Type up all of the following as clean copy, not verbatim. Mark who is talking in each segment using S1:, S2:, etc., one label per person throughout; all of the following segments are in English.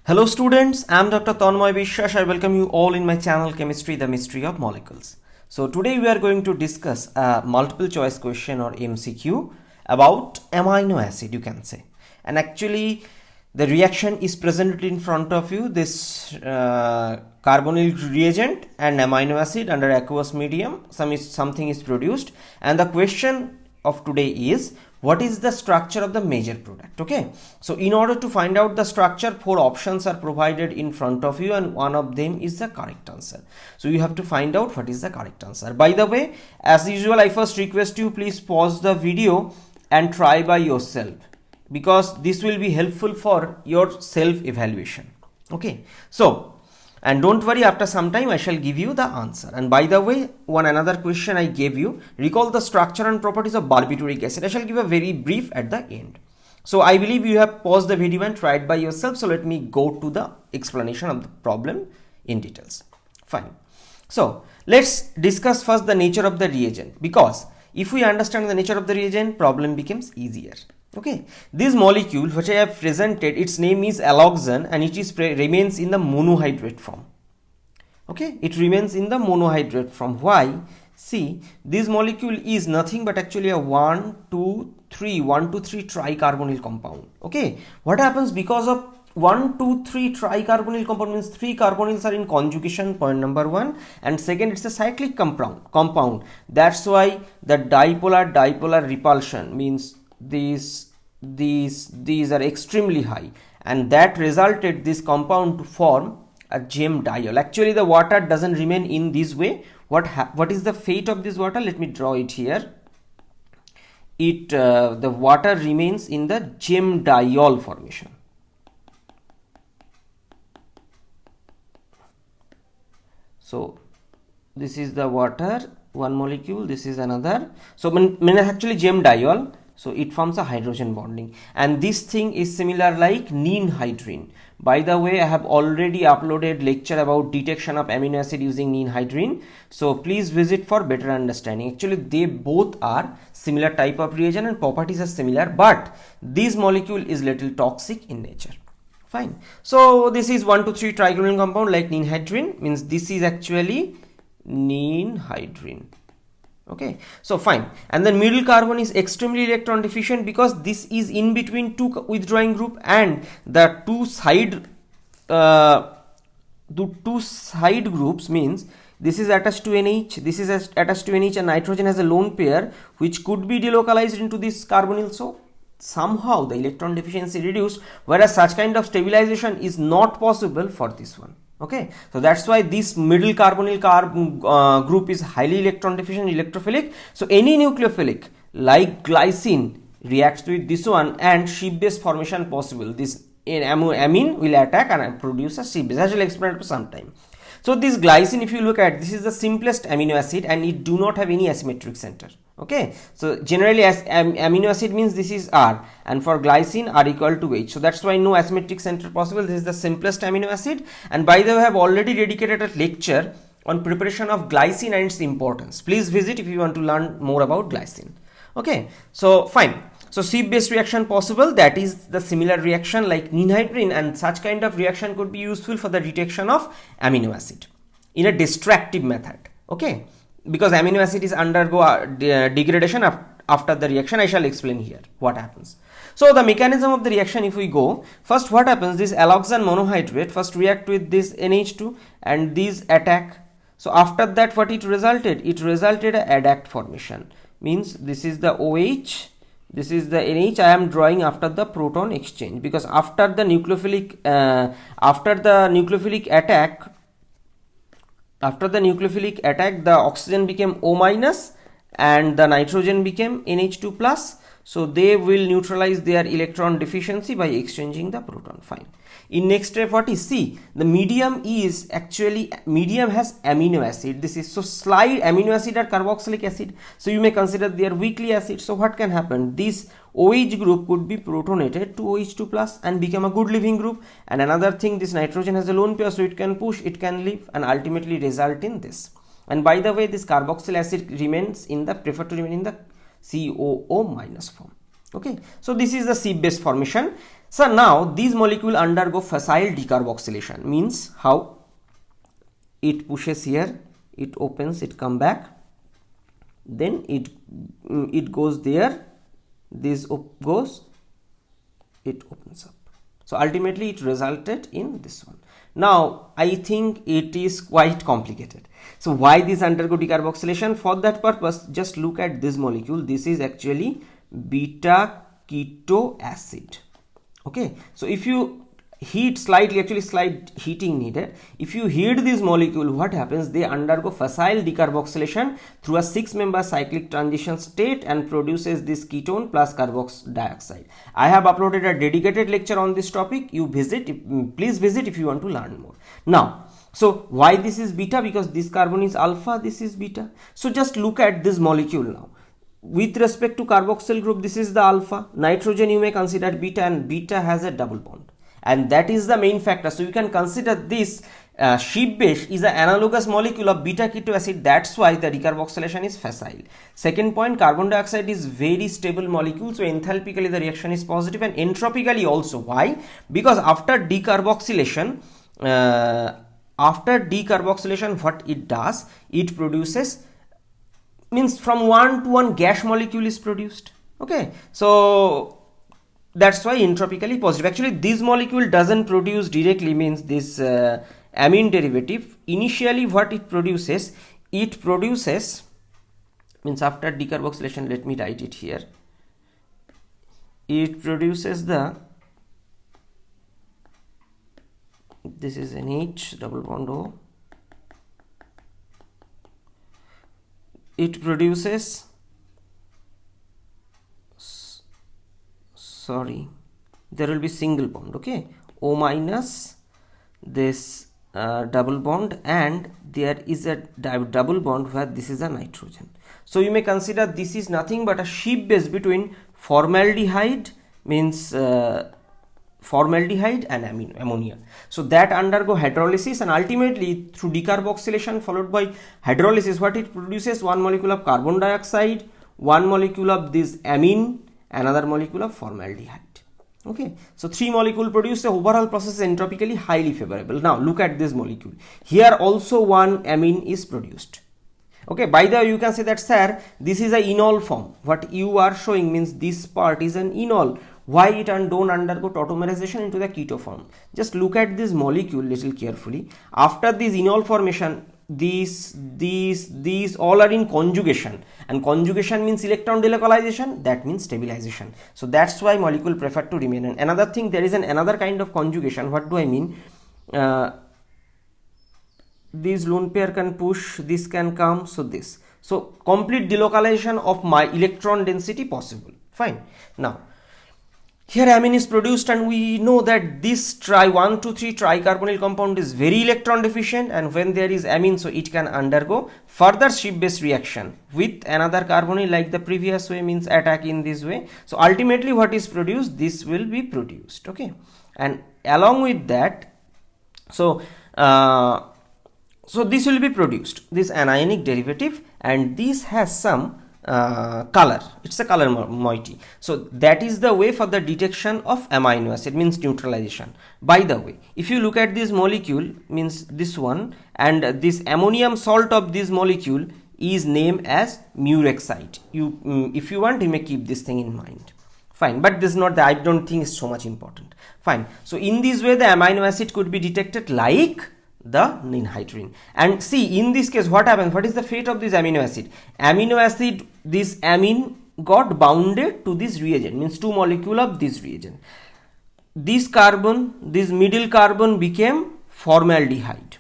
S1: Hello students, I am Dr. Tanmoy Vishwas. I welcome you all in my channel Chemistry, the Mystery of Molecules. So today we are going to discuss a multiple choice question or MCQ about amino acid, you can say. And actually the reaction is presented in front of you, this carbonyl reagent and amino acid under aqueous medium, something is produced, and the question of today is what is the structure of the major product. Okay, so in order to find out the structure, four options are provided in front of you and one of them is the correct answer. So you have to find out what is the correct answer. By the way, as usual, I first request you please pause the video and try by yourself, because this will be helpful for your self evaluation. Okay, so and don't worry, after some time I shall give you the answer. And by the way, one another question I gave you, recall the structure and properties of barbituric acid. I shall give a very brief at the end. So I believe you have paused the video and tried by yourself. So let me go to the explanation of the problem in details. Fine. So let's discuss first the nature of the reagent, because if we understand the nature of the reagent, problem becomes easier. Okay, this molecule which I have presented, its name is alloxan and it is remains in the monohydrate form. Okay, it remains in the monohydrate form. Why? See, this molecule is nothing but actually a 1, 2, 3 tricarbonyl compound. Okay, what happens because of 1, 2, 3 tricarbonyl compound means 3 carbonyls are in conjugation, point number 1, and second, it's a cyclic compound. That's why the dipolar repulsion means these are extremely high, and that resulted this compound to form a gem diol. Actually the water doesn't remain in this way. What is the fate of this water? Let me draw it here. The water remains in the gem diol formation. So this is the water, one molecule, this is another. So actually gem diol. So it forms a hydrogen bonding, and this thing is similar like ninhydrin. By the way, I have already uploaded lecture about detection of amino acid using ninhydrin. So please visit for better understanding. Actually, they both are similar type of reagent and properties are similar, but this molecule is little toxic in nature. Fine. So this is 1, 2, 3 tricarbonyl compound like ninhydrin, means this is actually ninhydrin. Okay, so fine. And then middle carbon is extremely electron deficient because this is in between two withdrawing group, and the two side groups means this is attached to NH, this is attached to NH, and nitrogen has a lone pair which could be delocalized into this carbonyl. So somehow the electron deficiency reduced, whereas such kind of stabilization is not possible for this one. Okay, so that's why this middle carbonyl group is highly electron deficient, electrophilic. So any nucleophilic like glycine reacts with this one and sheaf base formation possible. This amine will attack and produce a sheaf base. I shall explain it some time. So this glycine, if you look at, this is the simplest amino acid and it do not have any asymmetric center. Okay, so generally as amino acid means this is R, and for glycine R equal to H. So that's why no asymmetric center possible. This is the simplest amino acid. And by the way, I have already dedicated a lecture on preparation of glycine and its importance. Please visit if you want to learn more about glycine. Okay, so fine. So sheaf based reaction possible, that is the similar reaction like ninhydrin, and such kind of reaction could be useful for the detection of amino acid in a destructive method. Okay, because amino acid is undergo degradation after the reaction. I shall explain here what happens. So the mechanism of the reaction, if we go first, what happens, this alloxan monohydrate first react with this NH2 and these attack. So after that what it resulted a addact formation, means this is the OH, this is the NH. I am drawing after the proton exchange, because after the nucleophilic attack the oxygen became O minus and the nitrogen became NH2 plus. So they will neutralize their electron deficiency by exchanging the proton. Fine. In next step, what is, see, the medium has amino acid. This is, so slide amino acid or carboxylic acid. So you may consider they are weakly acid. So what can happen? This OH group could be protonated to OH2 plus and become a good leaving group. And another thing, this nitrogen has a lone pair, so it can push, it can leave, and ultimately result in this. And by the way, this carboxyl acid prefer to remain in the COO minus form. Okay, so this is the sheaf base formation. So now these molecules undergo facile decarboxylation, means how it pushes here, it opens, it come back, then it goes there, this goes, it opens up. So ultimately it resulted in this one. Now I think it is quite complicated. So why this undergo decarboxylation? For that purpose, just look at this molecule. This is actually beta keto acid. Okay, so if you heat slightly, actually slight heating needed. If you heat this molecule, what happens? They undergo facile decarboxylation through a 6-member cyclic transition state and produces this ketone plus carbox dioxide. I have uploaded a dedicated lecture on this topic. You please visit if you want to learn more. Now, so why this is beta? Because this carbon is alpha, this is beta. So just look at this molecule now. With respect to carboxyl group, this is the alpha. Nitrogen you may consider beta, and beta has a double bond. And that is the main factor. So you can consider this Schiff base is an analogous molecule of beta keto acid. That's why the decarboxylation is facile. Second point, carbon dioxide is very stable molecule. So enthalpically the reaction is positive, and entropically also. Why? Because after decarboxylation, what it does, it produces, means from one to one gas molecule is produced. Okay, so that's why entropically positive. Actually this molecule doesn't produce directly, means this amine derivative. Initially what it produces means after decarboxylation, let me write it here, it produces this is an H double bond O, it produces, sorry, there will be single bond, okay, O minus, this double bond, and there is a double bond where this is a nitrogen. So you may consider this is nothing but a Schiff base between formaldehyde, means formaldehyde and ammonia. So that undergo hydrolysis, and ultimately through decarboxylation followed by hydrolysis, what it produces? One molecule of carbon dioxide, one molecule of this amine, another molecule of formaldehyde. Okay, so 3 molecule produce. The overall process is entropically highly favorable. Now look at this molecule. Here also one amine is produced. Okay, by the way, you can say that, sir, this is a enol form. What you are showing means this part is an enol. Why it don't undergo tautomerization into the keto form? Just look at this molecule little carefully. After this enol formation, these all are in conjugation, and conjugation means electron delocalization, that means stabilization. So that's why molecule prefer to remain. And another thing, there is another kind of conjugation. What do I mean? This lone pair can push, this can come, so this. So complete delocalization of my electron density possible. Fine. Now here amine is produced, and we know that this 1,2,3 tricarbonyl compound is very electron deficient, and when there is amine, so it can undergo further Schiff base reaction with another carbonyl like the previous way, means attack in this way. So ultimately what is produced? This will be produced. Okay, and along with that, so this will be produced, this anionic derivative, and this has some color. It's a color moiety. So that is the way for the detection of amino acid, means neutralization. By the way, if you look at this molecule, means this one, and this ammonium salt of this molecule is named as murexide. If you want, you may keep this thing in mind. Fine, but this is not the, I don't think it's so much important. Fine, so in this way the amino acid could be detected like the ninhydrin. And see, in this case what happens? What is the fate of this amino acid? Amino acid, this amine got bounded to this reagent, means 2 molecule of this reagent. This carbon, this middle carbon became formaldehyde,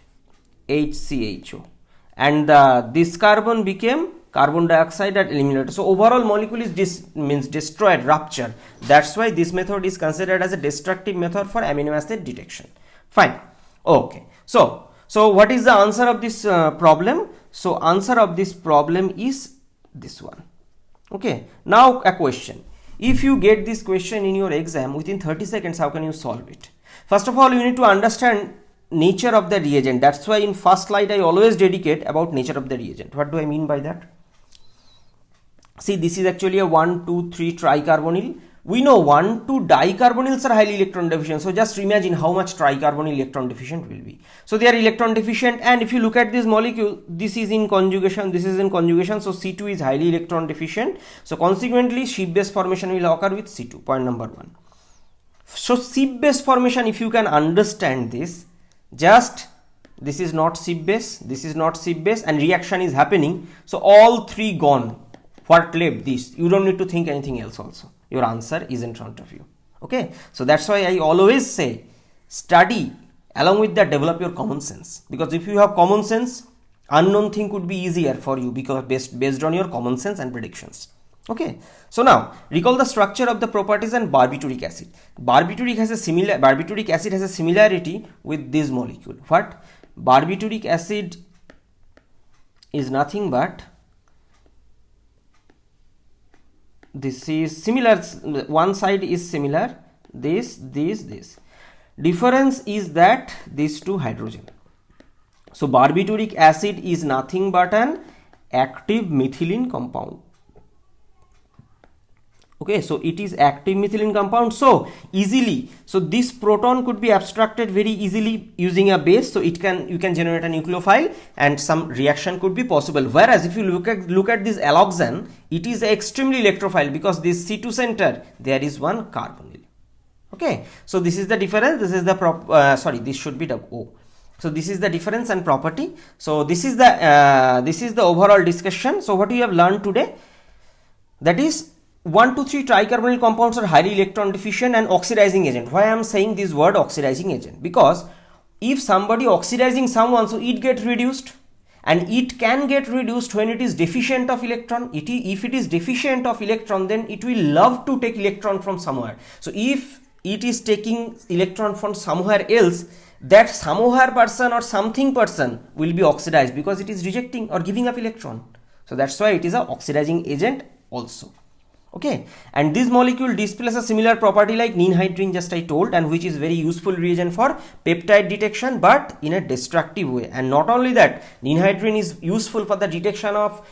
S1: HCHO, and this carbon became carbon dioxide at eliminated. So overall molecule is means destroyed, ruptured. That's why this method is considered as a destructive method for amino acid detection. Fine. Okay. So what is the answer of this problem? So answer of this problem is this one. Okay. Now a question. If you get this question in your exam within 30 seconds, how can you solve it? First of all, you need to understand nature of the reagent. That's why in first slide I always dedicate about nature of the reagent. What do I mean by that? See, this is actually a 1,2,3 tricarbonyl. we know 1, 2 dicarbonyls are highly electron deficient. So just imagine how much tricarbonyl electron deficient will be. So they are electron deficient, and if you look at this molecule, this is in conjugation, this is in conjugation, so C2 is highly electron deficient. So consequently sheaf base formation will occur with C2, point number 1. So sheaf base formation, if you can understand this, just this is not sheaf base, this is not sheaf base, and reaction is happening, so all three gone. What left? This. You don't need to think anything else also. Your answer is in front of you. Okay, so that's why I always say study along with that, develop your common sense, because if you have common sense, unknown thing could be easier for you because based on your common sense and predictions. Okay, so now recall the structure of the properties and barbituric acid. Barbituric acid has a similarity with this molecule. What? Barbituric acid is nothing but, this is similar, one side is similar, this. Difference is that these two hydrogen. So barbituric acid is nothing but an active methylene compound. Okay, so it is active methylene compound, so easily, so this proton could be abstracted very easily using a base, so you can generate a nucleophile and some reaction could be possible. Whereas if you look at this alloxan, it is extremely electrophile because this C2 center, there is one carbonyl. Okay, so this is the difference, this is the this should be the O. So this is the difference and property. So this is the overall discussion. So what you have learned today, that is 1, 2, 3 tricarbonyl compounds are highly electron deficient and oxidizing agent. Why I am saying this word oxidizing agent? Because if somebody oxidizing someone, so it gets reduced, and it can get reduced when it is deficient of electron. If it is deficient of electron, then it will love to take electron from somewhere. So if it is taking electron from somewhere else, that somewhere person or something person will be oxidized because it is rejecting or giving up electron. So that's why it is an oxidizing agent also. Okay, and this molecule displays a similar property like ninhydrin, just I told, and which is very useful reagent for peptide detection, but in a destructive way. And not only that, ninhydrin is useful for the detection of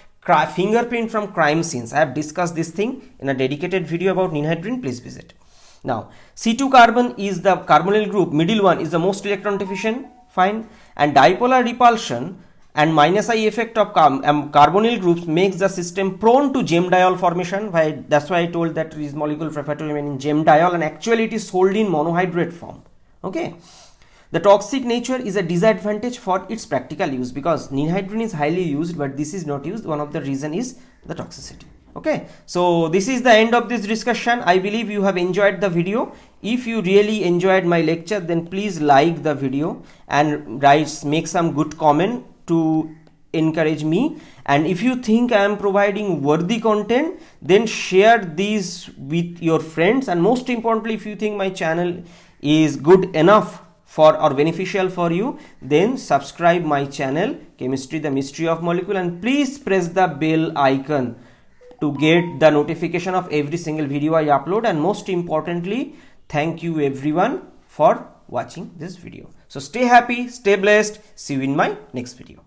S1: fingerprint from crime scenes. I have discussed this thing in a dedicated video about ninhydrin, please visit. Now C2 carbon is the carbonyl group, middle one is the most electron deficient, fine, and dipolar repulsion and minus I effect of carbonyl groups makes the system prone to gem diol formation. That's why I told that this molecule prefer to remain in gem diol, and actually it is sold in monohydrate form. Okay, the toxic nature is a disadvantage for its practical use because ninhydrin is highly used, but this is not used. One of the reason is the toxicity. Okay, so this is the end of this discussion. I believe you have enjoyed the video. If you really enjoyed my lecture, then please like the video and make some good comment to encourage me. And if you think I am providing worthy content, then share these with your friends. And most importantly, if you think my channel is good enough for or beneficial for you, then subscribe my channel Chemistry the Mystery of Molecule, and please press the bell icon to get the notification of every single video I upload. And most importantly, thank you everyone for watching this video. So stay happy, stay blessed. See you in my next video.